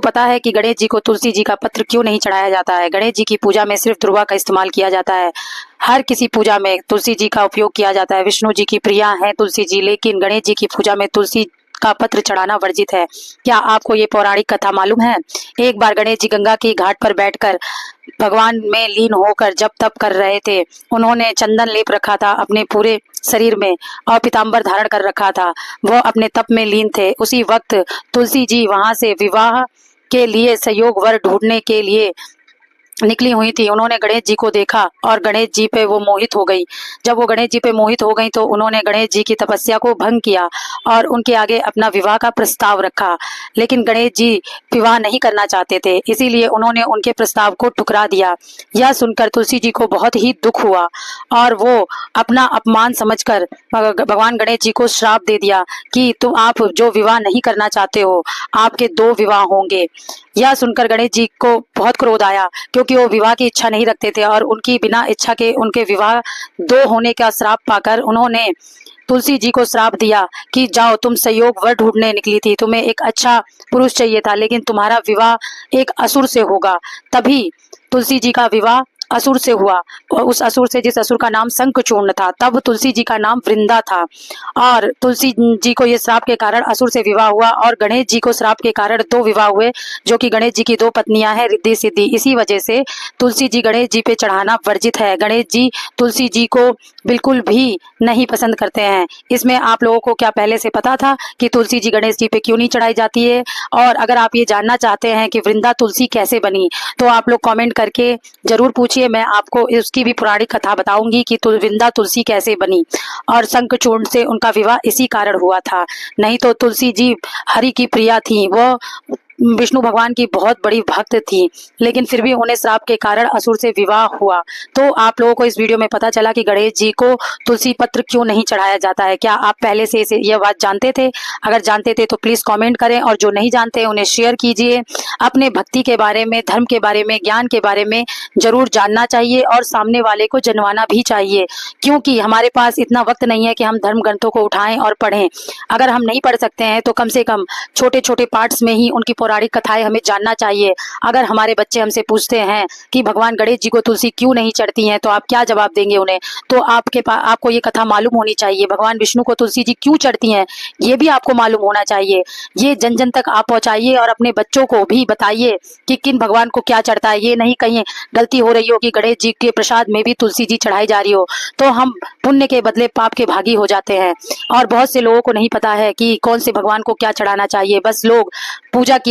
पता है कि गणेश जी को तुलसी जी का पत्र क्यों नहीं चढ़ाया जाता है? गणेश जी की पूजा में सिर्फ दुर्वा का इस्तेमाल किया जाता है। हर किसी पूजा में तुलसी जी का उपयोग किया जाता है। विष्णु जी की प्रिया है तुलसी जी, लेकिन गणेश जी की पूजा में तुलसी का पत्र चढ़ाना वर्जित है। क्या आपको ये पौराणिक कथा मालूम है? एक बार गणेश जी गंगा की घाट पर बैठकर भगवान में लीन होकर जप तप कर रहे थे। उन्होंने चंदन लेप रखा था अपने पूरे शरीर में और पीताम्बर धारण कर रखा था। वह अपने तप में लीन थे। उसी वक्त तुलसी जी वहां से विवाह के लिए सहयोग वर ढूंढने के लिए निकली हुई थी। उन्होंने गणेश जी को देखा और गणेश जी पे वो मोहित हो गई। जब वो गणेश जी पे मोहित हो गई तो उन्होंने गणेश जी की तपस्या को भंग किया और उनके आगे अपना विवाह का प्रस्ताव रखा। लेकिन गणेश जी विवाह नहीं करना चाहते थे, इसीलिए उन्होंने उनके प्रस्ताव को ठुकरा दिया। यह सुनकर तुलसी जी को बहुत ही दुख हुआ और वो अपना अपमान समझकर भगवान गणेश जी को श्राप दे दिया कि तुम आप जो विवाह नहीं करना चाहते हो, आपके 2 विवाह होंगे। यह सुनकर गणेश जी को बहुत क्रोध आया, क्योंकि वो विवाह की इच्छा नहीं रखते थे और उनकी बिना इच्छा के उनके विवाह 2 होने का श्राप पाकर उन्होंने तुलसी जी को श्राप दिया कि जाओ, तुम संयोग वर ढूंढने निकली थी, तुम्हें एक अच्छा पुरुष चाहिए था, लेकिन तुम्हारा विवाह एक असुर से होगा। तभी तुलसी जी का विवाह असुर से हुआ और उस असुर से, जिस असुर का नाम शंखचूर्ण था, तब तुलसी जी का नाम वृंदा था। और तुलसी जी को ये श्राप के कारण असुर से विवाह हुआ और गणेश जी को श्राप के कारण 2 विवाह हुए, जो कि गणेश जी की 2 पत्नियां हैं, रिद्धि सिद्धि। इसी वजह से तुलसी जी गणेश जी पे चढ़ाना वर्जित है। गणेश जी तुलसी जी को बिल्कुल भी नहीं पसंद करते हैं। इसमें आप लोगों को क्या पहले से पता था कि तुलसी जी गणेश जी पे क्यों नहीं चढ़ाई जाती है? और अगर आप ये जानना चाहते हैं कि वृंदा तुलसी कैसे बनी, तो आप लोग कमेंट करके जरूर पूछिए। मैं आपको उसकी भी पौराणिक कथा बताऊंगी कि वृंदा तुलसी कैसे बनी। और शंखचूर्ण से उनका विवाह इसी कारण हुआ था। नहीं तो तुलसी जी हरि की प्रिया थी, वो विष्णु भगवान की बहुत बड़ी भक्त थी, लेकिन फिर भी उन्हें श्राप के कारण असुर से विवाह हुआ। तो आप लोगों को इस वीडियो में पता चला कि गणेश जी को तुलसी पत्र क्यों नहीं चढ़ाया जाता है। क्या आप पहले से यह बात जानते थे? अगर जानते थे तो प्लीज कमेंट करें, और जो नहीं जानते उन्हें शेयर कीजिए। अपने भक्ति के बारे में, धर्म के बारे में, ज्ञान के बारे में जरूर जानना चाहिए और सामने वाले को जनवाना भी चाहिए, क्योंकि हमारे पास इतना वक्त नहीं है कि हम धर्म ग्रंथों को उठाएं और पढ़ें। अगर हम नहीं पढ़ सकते हैं तो कम से कम छोटे छोटे पार्ट्स में ही उनकी पौराणिक कथाएं हमें जानना चाहिए। अगर हमारे बच्चे हमसे पूछते हैं कि भगवान गणेश जी को तुलसी क्यों नहीं चढ़ती हैं, तो आप क्या जवाब देंगे उन्हें? तो आपको ये कथा मालूम होनी चाहिए। भगवान विष्णु को तुलसी जी क्यों चढ़ती हैं, ये भी आपको मालूम होना चाहिए। ये जन जन तक आप पहुंचाइए और अपने बच्चों को भी बताइए कि किन भगवान को क्या चढ़ता है। ये नहीं कहीं गलती हो रही हो कि गणेश जी के प्रसाद में भी तुलसी जी चढ़ाई जा रही हो, तो हम पुण्य के बदले पाप के भागी हो जाते हैं। और बहुत से लोगों को नहीं पता है कि कौन से भगवान को क्या चढ़ाना चाहिए। बस लोग पूजा किए